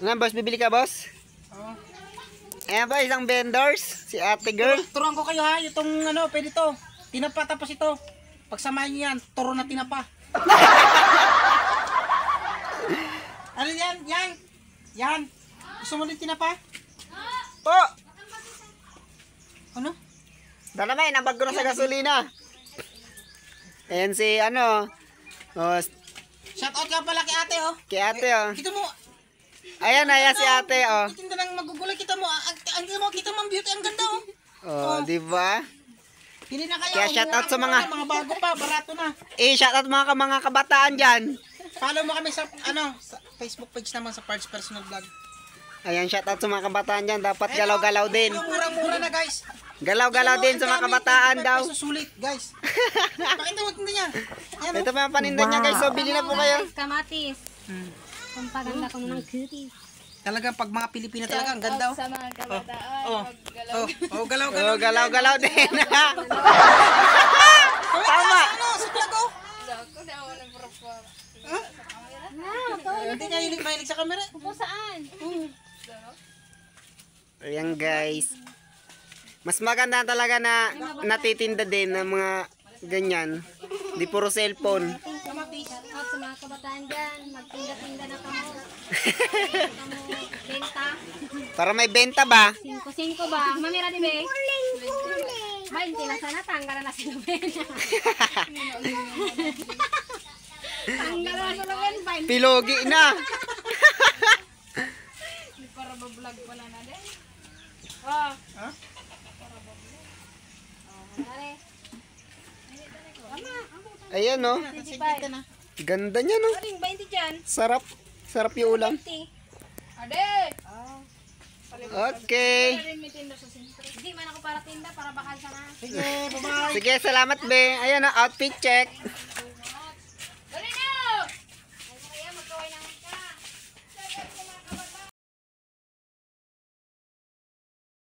Nga, boss, bibili ka, boss? Oo. Ayan ba, isang vendors, si ate girl. Turuan ko kayo ha, itong ano, pwede to. Tinapa tapos ito. Pagsamahin niyo yan, turo na tinapa. Ano yan? Yan. Yan. Gusto mo din tinapa? Po! Ano? Dala may, nabag ko na sa gasolina. Ayan si, ano, oh, Shout out ka pala kay ate oh. kay ate, oh. Kita mo. Ayan, ayan si ate, oh. Kita nang magugulay, kita mo. Kita mo ang beauty, ang ganda oh. Oh, di ba? Pili na kayo. Kaya shout out sa mga bago pa, barato na. shout out mga kabataan diyan. Follow mo kami sa ano, sa Facebook page naman sa Parts Personal Vlog. Ayan, shout out sa mga kabataan diyan. Dapat galaw-galaw din. Murang-mura na guys. Galaw-galaw din sa mga kabataan daw. Susulit guys. Pakita mo tinda niya. Ayan, Ito pa yung paninda niya guys. So, bili na po kayo. Kamatis. Pampaganda ko ng cutie. talagang pag mga Pilipina talaga ang ganda oh. Sa mga kabataan, maggalaw. Galaw-galaw. Oh, galaw-galaw din. Tama. Ano, sa plago? Ako na ako ng propor. Hindi niya mahilig sa camera. Upo saan? Ayan guys. Mas maganda talaga na natitinda din ng mga ganyan. Di puro cellphone. At sa mga kabataan dyan, magtinda-tinda na kamo. Kamo benta. Para may benta ba? 5-5 ba? Mamira di be? Kuling. 20 na sana, tanggal na si Luben. Tanggal na si Luben, 20. Pilogi na. Para ba-vlog pala na din. Oh. Ha? Ayan no. Sige na. Ganda niya no. Aling 20 dyan. Sarap. Sarap yung ulam. 20. Ade! Okay. Hindi man ako para tinda, para bakal sana. Sige, bye-bye. Sige, salamat be. Ayan na, outfit check.